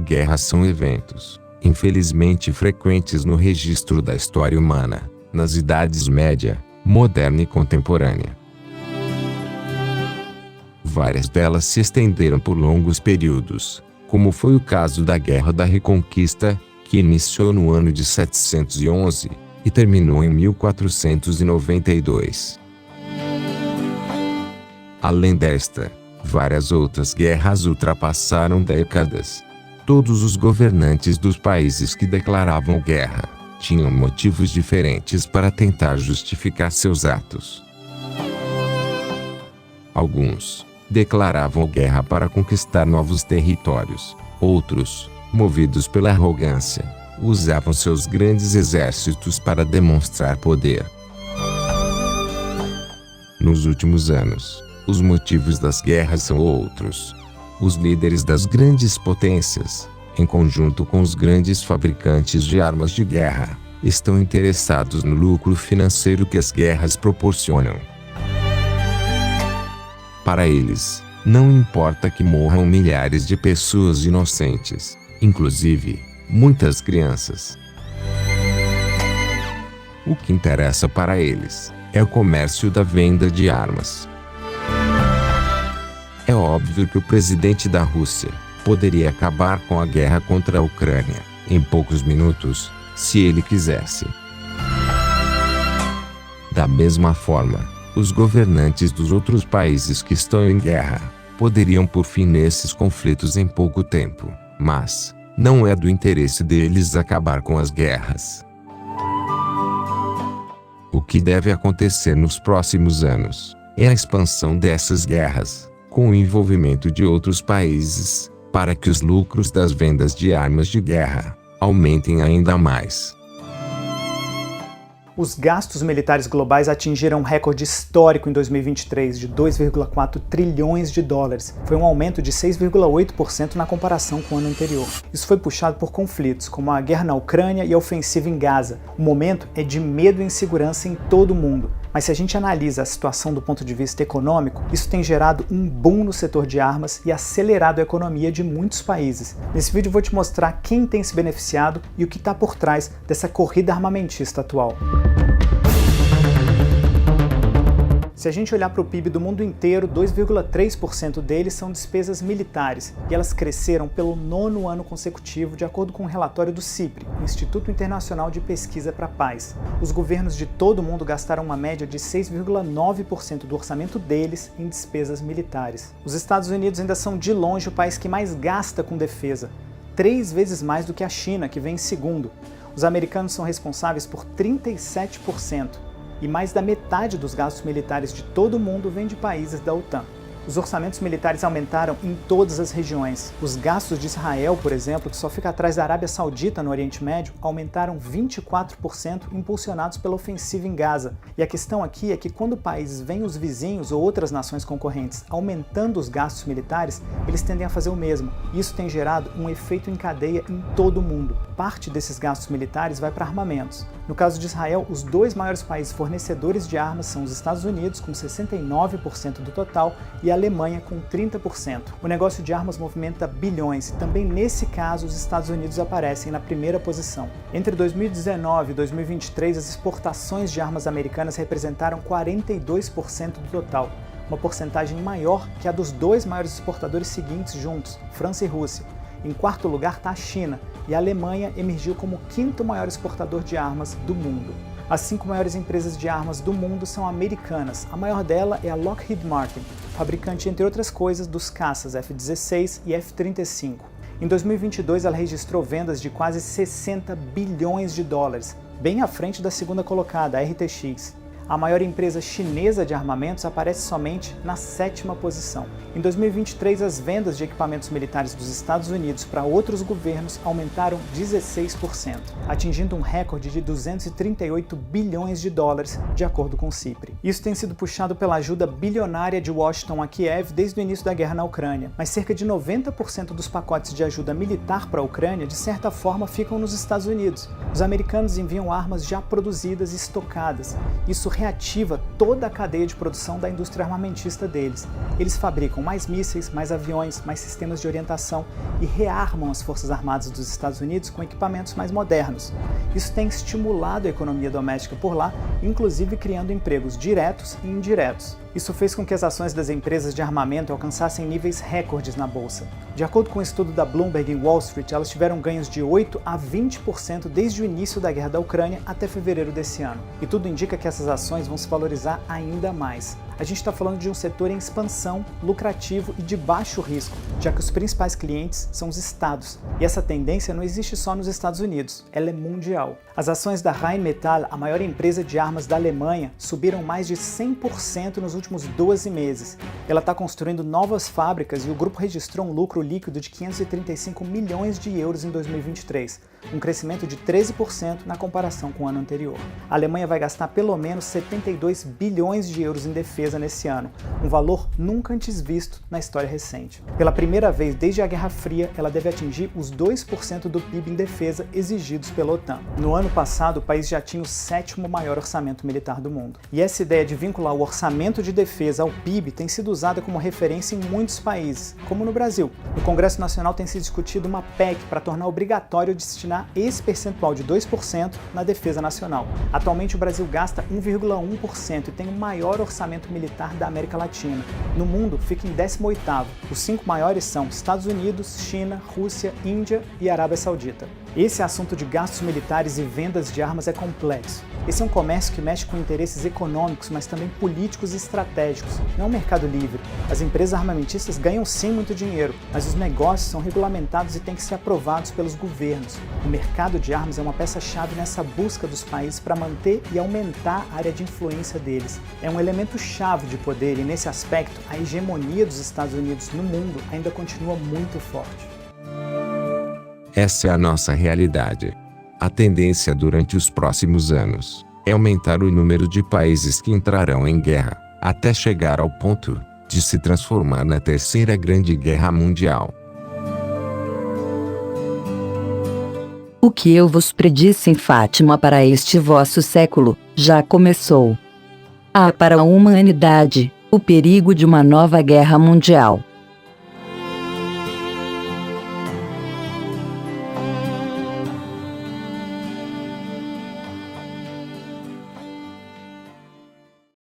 Guerras são eventos, infelizmente frequentes no registro da história humana, nas idades média, moderna e contemporânea. Várias delas se estenderam por longos períodos, como foi o caso da Guerra da Reconquista, que iniciou no ano de 711 e terminou em 1492. Além desta, várias outras guerras ultrapassaram décadas. Todos os governantes dos países que declaravam guerra tinham motivos diferentes para tentar justificar seus atos. Alguns declaravam guerra para conquistar novos territórios. Outros, movidos pela arrogância, usavam seus grandes exércitos para demonstrar poder. Nos últimos anos, os motivos das guerras são outros. Os líderes das grandes potências, em conjunto com os grandes fabricantes de armas de guerra, estão interessados no lucro financeiro que as guerras proporcionam. Para eles, não importa que morram milhares de pessoas inocentes, inclusive muitas crianças. O que interessa para eles é o comércio da venda de armas. É óbvio que o presidente da Rússia poderia acabar com a guerra contra a Ucrânia em poucos minutos, se ele quisesse. Da mesma forma, os governantes dos outros países que estão em guerra poderiam pôr fim nesses conflitos em pouco tempo, mas não é do interesse deles acabar com as guerras. O que deve acontecer nos próximos anos é a expansão dessas guerras, com o envolvimento de outros países, para que os lucros das vendas de armas de guerra aumentem ainda mais. Os gastos militares globais atingiram um recorde histórico em 2023 de 2,4 trilhões de dólares. Foi um aumento de 6,8% na comparação com o ano anterior. Isso foi puxado por conflitos, como a guerra na Ucrânia e a ofensiva em Gaza. O momento é de medo e insegurança em todo o mundo. Mas se a gente analisa a situação do ponto de vista econômico, isso tem gerado um boom no setor de armas e acelerado a economia de muitos países. Nesse vídeo eu vou te mostrar quem tem se beneficiado e o que está por trás dessa corrida armamentista atual. Se a gente olhar para o PIB do mundo inteiro, 2,3% deles são despesas militares, e elas cresceram pelo 9º ano consecutivo, de acordo com um relatório do CIPRI, Instituto Internacional de Pesquisa para a Paz. Os governos de todo o mundo gastaram uma média de 6,9% do orçamento deles em despesas militares. Os Estados Unidos ainda são de longe o país que mais gasta com defesa, 3 vezes mais do que a China, que vem em segundo. Os americanos são responsáveis por 37%. E mais da metade dos gastos militares de todo o mundo vem de países da OTAN. Os orçamentos militares aumentaram em todas as regiões. Os gastos de Israel, por exemplo, que só fica atrás da Arábia Saudita no Oriente Médio, aumentaram 24%, impulsionados pela ofensiva em Gaza. E a questão aqui é que quando países veem os vizinhos ou outras nações concorrentes aumentando os gastos militares, eles tendem a fazer o mesmo. Isso tem gerado um efeito em cadeia em todo o mundo. Parte desses gastos militares vai para armamentos. No caso de Israel, os 2 maiores países fornecedores de armas são os Estados Unidos, com 69% do total, e a Alemanha, com 30%. O negócio de armas movimenta bilhões, e também nesse caso os Estados Unidos aparecem na primeira posição. Entre 2019 e 2023, as exportações de armas americanas representaram 42% do total, uma porcentagem maior que a dos 2 maiores exportadores seguintes juntos, França e Rússia. Em quarto lugar está a China, e a Alemanha emergiu como o 5º maior exportador de armas do mundo. As 5 maiores empresas de armas do mundo são americanas. A maior dela é a Lockheed Martin, fabricante, entre outras coisas, dos caças F-16 e F-35. Em 2022, ela registrou vendas de quase 60 bilhões de dólares, bem à frente da segunda colocada, a RTX. A maior empresa chinesa de armamentos aparece somente na 7ª posição. Em 2023, as vendas de equipamentos militares dos Estados Unidos para outros governos aumentaram 16%, atingindo um recorde de 238 bilhões de dólares, de acordo com o CIPRI. Isso tem sido puxado pela ajuda bilionária de Washington a Kiev desde o início da guerra na Ucrânia, mas cerca de 90% dos pacotes de ajuda militar para a Ucrânia, de certa forma, ficam nos Estados Unidos. Os americanos enviam armas já produzidas e estocadas. Isso reativa toda a cadeia de produção da indústria armamentista deles. Eles fabricam mais mísseis, mais aviões, mais sistemas de orientação e rearmam as Forças Armadas dos Estados Unidos com equipamentos mais modernos. Isso tem estimulado a economia doméstica por lá, inclusive criando empregos diretos e indiretos. Isso fez com que as ações das empresas de armamento alcançassem níveis recordes na bolsa. De acordo com um estudo da Bloomberg em Wall Street, elas tiveram ganhos de 8 a 20% desde o início da guerra da Ucrânia até fevereiro desse ano. E tudo indica que essas ações vão se valorizar ainda mais. A gente está falando de um setor em expansão, lucrativo e de baixo risco, já que os principais clientes são os estados. E essa tendência não existe só nos Estados Unidos, ela é mundial. As ações da Rheinmetall, a maior empresa de armas da Alemanha, subiram mais de 100% nos últimos 12 meses. Ela está construindo novas fábricas e o grupo registrou um lucro líquido de 535 milhões de euros em 2023, um crescimento de 13% na comparação com o ano anterior. A Alemanha vai gastar pelo menos 72 bilhões de euros em defesa nesse ano, um valor nunca antes visto na história recente. Pela primeira vez desde a Guerra Fria, ela deve atingir os 2% do PIB em defesa exigidos pela OTAN. No ano passado, o país já tinha o 7º maior orçamento militar do mundo. E essa ideia de vincular o orçamento de defesa ao PIB tem sido usada como referência em muitos países, como no Brasil. No Congresso Nacional tem se discutido uma PEC para tornar obrigatório destinar esse percentual de 2% na defesa nacional. Atualmente o Brasil gasta 1,1% e tem o maior orçamento militar da América Latina. No mundo, fica em 18º. Os 5 maiores são Estados Unidos, China, Rússia, Índia e Arábia Saudita. Esse assunto de gastos militares e vendas de armas é complexo. Esse é um comércio que mexe com interesses econômicos, mas também políticos e estratégicos. Não é um mercado livre. As empresas armamentistas ganham sim muito dinheiro, mas os negócios são regulamentados e têm que ser aprovados pelos governos. O mercado de armas é uma peça-chave nessa busca dos países para manter e aumentar a área de influência deles. É um elemento chave de poder e, nesse aspecto, a hegemonia dos Estados Unidos no mundo ainda continua muito forte. Essa é a nossa realidade. A tendência durante os próximos anos é aumentar o número de países que entrarão em guerra, até chegar ao ponto de se transformar na Terceira Grande Guerra Mundial. O que eu vos predisse em Fátima para este vosso século, já começou. Há para a humanidade o perigo de uma nova guerra mundial.